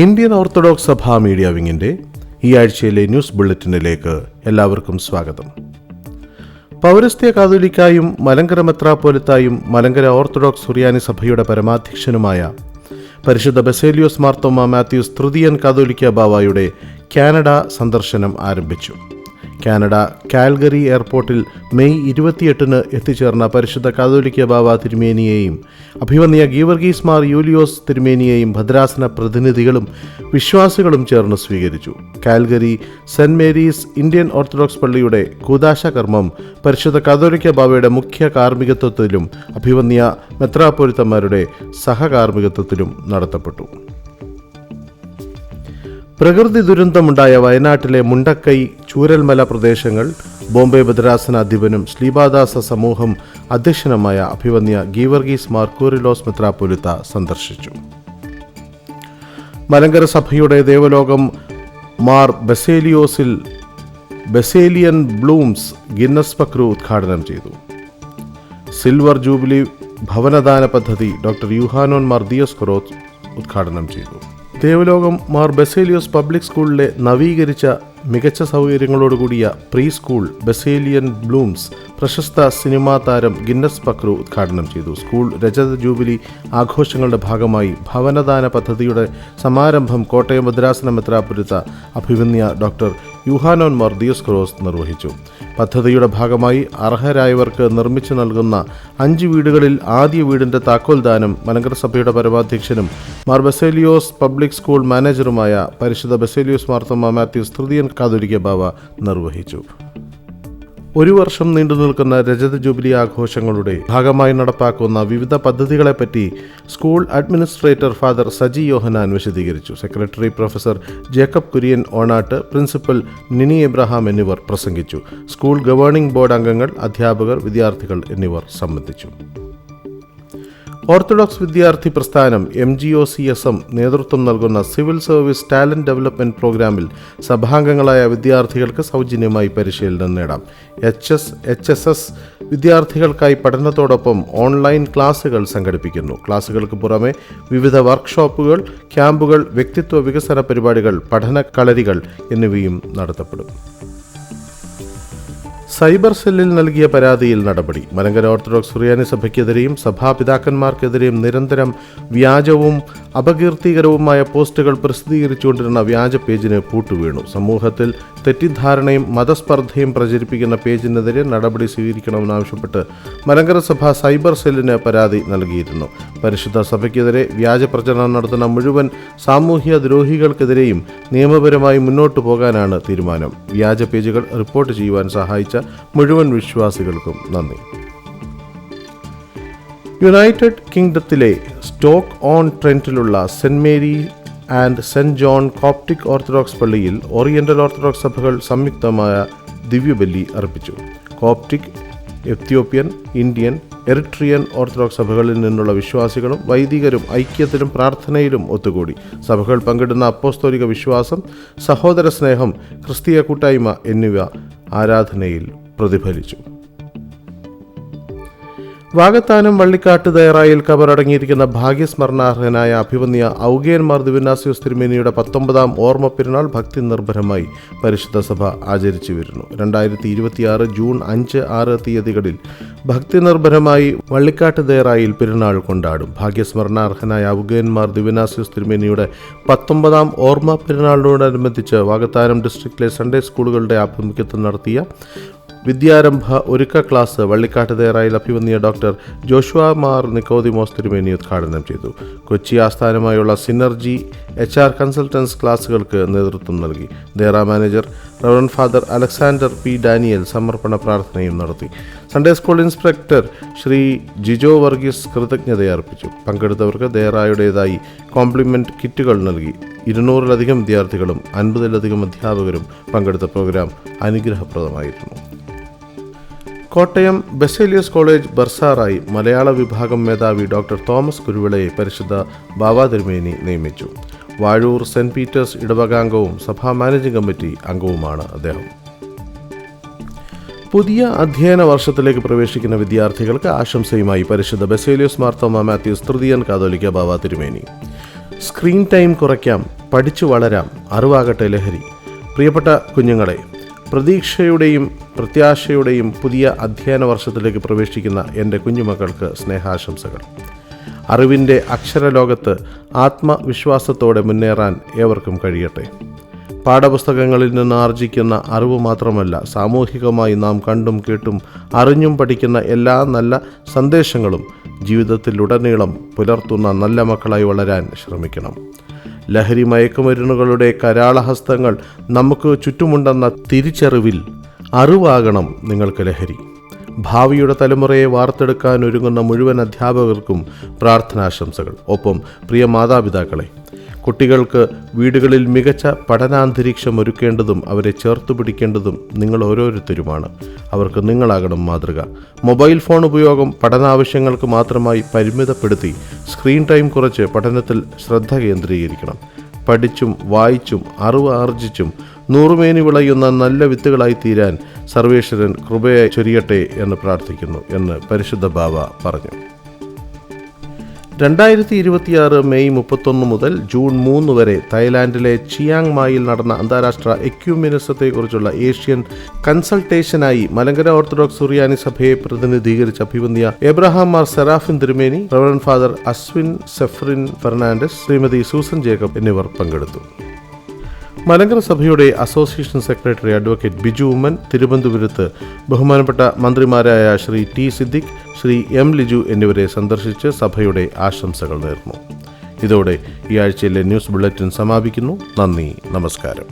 Indian orthodox സഭാ media വിങ്ങിൻ്റെ ഈ ആഴ്ചയിലെ ന്യൂസ് ബുള്ളറ്റിനിലേക്ക് എല്ലാവർക്കും സ്വാഗതം. പൗരസ്ത്യ കാതോലിക്കായും മലങ്കര മെത്രാപ്പോലിത്തായും മലങ്കര ഓർത്തഡോക്സ് സുറിയാനി സഭയുടെ പരമാധ്യക്ഷനുമായ പരിശുദ്ധ ബസേലിയോസ് മാർത്തോമാ മാത്യൂസ് തൃതീയൻ കാതോലിക്ക ബാവായുടെ കാനഡ സന്ദർശനം ആരംഭിച്ചു. കാനഡ കാൽഗറി എയർപോർട്ടിൽ മെയ് 28 എത്തിച്ചേർന്ന പരിശുദ്ധ കാതോലിക്ക ബാവ തിരുമേനിയെയും അഭിവന്യ ഗീവർഗീസ് മാർ യൂലിയോസ് തിരുമേനിയെയും ഭദ്രാസന പ്രതിനിധികളും വിശ്വാസികളും ചേർന്ന് സ്വീകരിച്ചു. Calgary saint Mary's Indian orthodox പള്ളിയുടെ കൂദാശ കർമ്മം പരിശുദ്ധ കാതോലിക്ക ബാവയുടെ മുഖ്യ കാർമ്മികത്വത്തിലും അഭിവന്യ മെത്രാപ്പോലിത്തമാരുടെ സഹകാർമ്മികത്വത്തിലും നടത്തപ്പെട്ടു. പ്രകൃതി ദുരന്തമുണ്ടായ വയനാട്ടിലെ മുണ്ടക്കൈ ചൂരൽമല പ്രദേശങ്ങൾ ബോംബെ ഭദ്രാസന അധിപനും ശ്ലീബാദാസ സമൂഹം അധ്യക്ഷനുമായ അഭിവന്യ ഗീവർഗീസ് മാർ കൂറിലോസ് മെത്രാപ്പോലിത്ത സന്ദർശിച്ചു. മലങ്കര സഭയുടെ ദേവലോകം മാർ ബസേലിയോസിൽ ബസേലിയൻ ബ്ലൂംസ് ഗിന്നസ് പക്രു ഉദ്ഘാടനം ചെയ്തു. സിൽവർ ജൂബിലി ഭവനദാന പദ്ധതി ഡോക്ടർ യൂഹാനോൻ മാർ ദിയോസ്കോറോസ് ഉദ്ഘാടനം ചെയ്തു. ദേവലോകം മാർ ബസേലിയോസ് പബ്ലിക് സ്കൂളിലെ നവീകരിച്ച മികച്ച സൗകര്യങ്ങളോടുകൂടിയ പ്രീ സ്കൂൾ ബസേലിയൻ ബ്ലൂംസ് പ്രശസ്ത സിനിമാ താരം ഗിന്നസ് പക്രു ഉദ്ഘാടനം ചെയ്തു. സ്കൂൾ രജത ജൂബിലി ആഘോഷങ്ങളുടെ ഭാഗമായി ഭവനദാന പദ്ധതിയുടെ സമാരംഭം കോട്ടയം ഭദ്രാസന മെത്രാപ്പോലിത്ത അഭിവന്യ ഡോക്ടർ യൂഹാനോൻ മാർ ദിയോസ്കോറോസ് നിർവഹിച്ചു. പദ്ധതിയുടെ ഭാഗമായി അർഹരായവർക്ക് നിർമ്മിച്ചു നൽകുന്ന 5 വീടുകളിൽ ആദ്യ വീടിൻ്റെ താക്കോൽ ദാനം മലങ്കര സഭയുടെ പരമാധ്യക്ഷനും മാർ ബസേലിയോസ് പബ്ലിക് സ്കൂൾ മാനേജറുമായ പരിശുദ്ധ ബസേലിയോസ് മാർത്തോമാ മാത്യൂസ് തൃതീയൻ കാതോലിക്ക ബാവ നിർവഹിച്ചു. 1 വർഷം നീണ്ടു നിൽക്കുന്ന രജത ജൂബിലി ആഘോഷങ്ങളുടെ ഭാഗമായി നടപ്പാക്കുന്ന വിവിധ പദ്ധതികളെപ്പറ്റി school administrator father Saji Yohannan വിശദീകരിച്ചു. Secretary professor Jacob Kurian Onattu, principal Nini Abraham എന്നിവർ പ്രസംഗിച്ചു. സ്കൂൾ ഗവേണിംഗ് ബോർഡ് അംഗങ്ങൾ, അധ്യാപകർ, വിദ്യാർത്ഥികൾ എന്നിവർ സംബന്ധിച്ചു. ഓർത്തഡോക്സ് വിദ്യാർത്ഥി പ്രസ്ഥാനം MGOCSM നേതൃത്വം നൽകുന്ന സിവിൽ സർവീസ് ടാലന്റ് ഡെവലപ്മെന്റ് പ്രോഗ്രാമിൽ സഭാംഗങ്ങളായ വിദ്യാർത്ഥികൾക്ക് സൗജന്യമായി പരിശീലനം നേടാം. HSS വിദ്യാർത്ഥികൾക്കായി പഠനത്തോടൊപ്പം ഓൺലൈൻ ക്ലാസുകൾ സംഘടിപ്പിക്കുന്നു. ക്ലാസുകൾക്ക് പുറമെ വിവിധ വർക്ക്ഷോപ്പുകൾ, ക്യാമ്പുകൾ, വ്യക്തിത്വ വികസന പരിപാടികൾ, പഠന കളരികൾ എന്നിവയും നടത്തപ്പെടും. സൈബർ സെല്ലിൽ നൽകിയ പരാതിയിൽ നടപടി. മലങ്കര ഓർത്തഡോക്സ് സുറിയാനി സഭയ്ക്കെതിരെയും സഭാപിതാക്കന്മാർക്കെതിരെയും നിരന്തരം വ്യാജവും അപകീർത്തികരവുമായ പോസ്റ്റുകൾ പ്രസിദ്ധീകരിച്ചുകൊണ്ടിരുന്ന വ്യാജ പേജിന് പൂട്ടുവീണു. സമൂഹത്തിൽ തെറ്റിദ്ധാരണയും മതസ്പർദ്ധയും പ്രചരിപ്പിക്കുന്ന പേജിനെതിരെ നടപടി സ്വീകരിക്കണമെന്നാവശ്യപ്പെട്ട് മലങ്കര സഭ സൈബർ സെല്ലിന് പരാതി നൽകിയിരുന്നു. പരിശുദ്ധ സഭയ്ക്കെതിരെ വ്യാജ പ്രചരണം നടത്തുന്ന മുഴുവൻ സാമൂഹ്യ ദ്രോഹികൾക്കെതിരെയും നിയമപരമായി മുന്നോട്ടു പോകാനാണ് തീരുമാനം. വ്യാജ പേജുകൾ റിപ്പോർട്ട് ചെയ്യുവാൻ സഹായിച്ച മുഴുവൻ വിശ്വാസികൾക്കും നന്ദി. യുണൈറ്റഡ് കിങ്ഡത്തിലെ സ്റ്റോക്ക് ഓൺ ട്രെന്റിലുള്ള Saint Mary and Saint John Coptic Orthodox പള്ളിയിൽ ഓറിയന്റൽ ഓർത്തഡോക്സ് സഭകൾ സംയുക്തമായ ദിവ്യബലി അർപ്പിച്ചു. Coptic, Ethiopian, Indian, Eritrean Orthodox സഭകളിൽ നിന്നുള്ള വിശ്വാസികളും വൈദികരും ഐക്യത്തിലും പ്രാർത്ഥനയിലും ഒത്തുകൂടി. സഭകൾ പങ്കിടുന്ന അപ്പോസ്തോലിക വിശ്വാസം, സഹോദര സ്നേഹം, ക്രിസ്തീയ കൂട്ടായ്മ എന്നിവ ആരാധനയിൽ പ്രതിഫലിച്ചു. വാകത്താനം വള്ളിക്കാട്ട് ദയറായിൽ കബറടങ്ങിയിരിക്കുന്ന ഭാഗ്യസ്മരണാർഹനായ അഭിവന്യ ഔഗേൻ മാർ ദിവനാസ്യോസ് തിരുമേനിയുടെ 19ാം ഓർമ്മ പെരുന്നാൾ ഭക്തി നിർഭരമായി പരിശുദ്ധ സഭ ആചരിച്ചു വരുന്നു. 2026 ജൂൺ 5, 6 തീയതികളിൽ ഭക്തി നിർഭരമായി വള്ളിക്കാട്ട് ദയറായിൽ പെരുന്നാൾ കൊണ്ടാടും. ഭാഗ്യസ്മരണാർഹനായ ഔഗേൻ മാർ ദിവനാസ്യോസ് തിരുമേനിയുടെ 19ാം ഓർമ്മ പെരുന്നാളിനോടനുബന്ധിച്ച് വാകത്താനം ഡിസ്ട്രിക്റ്റിലെ സൺഡേ സ്കൂളുകളുടെ ആഭിമുഖ്യത്തിൽ നടത്തിയ വിദ്യാരംഭ ഒരുക്ക ക്ലാസ് വള്ളിക്കാട്ട് ദേറായിൽ അഭിവന്യ ഡോക്ടർ ജോഷുവ മാർ നിക്കോദിമോസ് തിരുമേനി ഉദ്ഘാടനം ചെയ്തു. കൊച്ചി ആസ്ഥാനമായുള്ള സിനർജി HR കൺസൾട്ടൻസ് ക്ലാസുകൾക്ക് നേതൃത്വം നൽകി. ദേറ manager reverend father Alexander P. Daniel സമർപ്പണ പ്രാർത്ഥനയും നടത്തി. Sunday school inspector Shri Jijo Varghese കൃതജ്ഞതയർപ്പിച്ചു. പങ്കെടുത്തവർക്ക് ദേറായുടേതായി കോംപ്ലിമെന്റ് കിറ്റുകൾ നൽകി. 200-ലധികം വിദ്യാർത്ഥികളും 50-ലധികം അധ്യാപകരും പങ്കെടുത്ത പ്രോഗ്രാം അനുഗ്രഹപ്രദമായിരുന്നു. കോട്ടയം ബസേലിയസ് കോളേജ് ബർസാറായി മലയാള വിഭാഗം മേധാവി ഡോക്ടർ തോമസ് കുരുവിളയെ പരിശുദ്ധ ബാവ തിരുമേനി നിയമിച്ചു. വാഴൂർ സെന്റ് പീറ്റേഴ്സ് ഇടവകാംഗവും സഭാ മാനേജിംഗ് കമ്മിറ്റി അംഗവുമാണ് അദ്ദേഹം. പുതിയ അധ്യയന വർഷത്തിലേക്ക് പ്രവേശിക്കുന്ന വിദ്യാർത്ഥികൾക്ക് ആശംസയുമായി പരിശുദ്ധ ബസേലിയോസ് മാർത്തോമാ മാത്യൂസ് തൃതീയൻ കാതോലിക്ക ബാവ തിരുമേനി. സ്ക്രീൻ ടൈം കുറയ്ക്കാം, പഠിച്ചു വളരാം, അറിവാകട്ടെ ലഹരി. പ്രിയപ്പെട്ട കുഞ്ഞുങ്ങളെ, പ്രതീക്ഷയുടെയും പ്രത്യാശയുടെയും പുതിയ അധ്യയന വർഷത്തിലേക്ക് പ്രവേശിക്കുന്ന എൻ്റെ കുഞ്ഞുമക്കൾക്ക് സ്നേഹാശംസകൾ. അറിവിൻ്റെ അക്ഷരലോകത്ത് ആത്മവിശ്വാസത്തോടെ മുന്നേറാൻ ഏവർക്കും കഴിയട്ടെ. പാഠപുസ്തകങ്ങളിൽ നിന്ന് ആർജിക്കുന്ന അറിവ് മാത്രമല്ല, സാമൂഹികമായി നാം കണ്ടും കേട്ടും അറിഞ്ഞും പഠിക്കുന്ന എല്ലാ നല്ല സന്ദേശങ്ങളും ജീവിതത്തിലുടനീളം പുലർത്തുന്ന നല്ല മക്കളായി വളരാൻ ശ്രമിക്കണം. ലഹരി മയക്കുമരുന്നുകളുടെ കരാളഹസ്തങ്ങൾ നമുക്ക് ചുറ്റുമുണ്ടെന്ന തിരിച്ചറിവിൽ അറിവാകണം നിങ്ങൾക്ക് ലഹരി. ഭാവിയുടെ തലമുറയെ വാർത്തെടുക്കാൻ ഒരുങ്ങുന്ന മുഴുവൻ അധ്യാപകർക്കും പ്രാർത്ഥനാശംസകൾ. ഒപ്പം പ്രിയ മാതാപിതാക്കളെ, കുട്ടികൾക്ക് വീടുകളിൽ മികച്ച പഠനാന്തരീക്ഷം ഒരുക്കേണ്ടതും അവരെ ചേർത്ത് പിടിക്കേണ്ടതും നിങ്ങൾ ഓരോരുത്തരുമാണ്. അവർക്ക് നിങ്ങളാകണം മാതൃക. മൊബൈൽ ഫോൺ ഉപയോഗം പഠനാവശ്യങ്ങൾക്ക് മാത്രമായി പരിമിതപ്പെടുത്തി സ്ക്രീൻ ടൈം കുറച്ച് പഠനത്തിൽ ശ്രദ്ധ കേന്ദ്രീകരിക്കണം. പഠിച്ചും വായിച്ചും അറിവ് ആർജിച്ചും നൂറുമേനി വിളയുന്ന നല്ല വിത്തുകളായി തീരാൻ സർവേശ്വരൻ കൃപയെ ചൊരിയട്ടെ എന്ന് പ്രാർത്ഥിക്കുന്നു എന്ന് പരിശുദ്ധ ബാവ പറഞ്ഞു. 2026 മെയ് 31 മുതൽ ജൂൺ 3 വരെ തായ്ലാൻഡിലെ ചിയാങ് മായിൽ നടന്ന അന്താരാഷ്ട്ര എക്യൂമെനിസത്തെക്കുറിച്ചുള്ള ഏഷ്യൻ കൺസൾട്ടേഷനായി മലങ്കര ഓർത്തഡോക്സ് സുറിയാനി സഭയെ പ്രതിനിധീകരിച്ച് അഭിവന്യ എബ്രഹാം മാർ സെറാഫിൻ തിരുമേനി, റവറൻഡ് ഫാദർ അസ്വിൻ സെഫ്രിൻ ഫെർണാണ്ടസ്, ശ്രീമതി സൂസൻ ജേക്കബ് എന്നിവർ പങ്കെടുത്തു. മലങ്കര സഭയുടെ association secretary advocate Biju Oommen തിരുവനന്തപുരത്ത് ബഹുമാനപ്പെട്ട മന്ത്രിമാരായ ശ്രീ ടി സിദ്ദിഖ്, ശ്രീ എം ലിജു എന്നിവരെ സന്ദർശിച്ച് സഭയുടെ ആശംസകൾ നേർന്നു. ഇതോടെ ഈ ആഴ്ചയിലെ ന്യൂസ് ബുള്ളറ്റിൻ സമാപിക്കുന്നു. നന്ദി, നമസ്കാരം.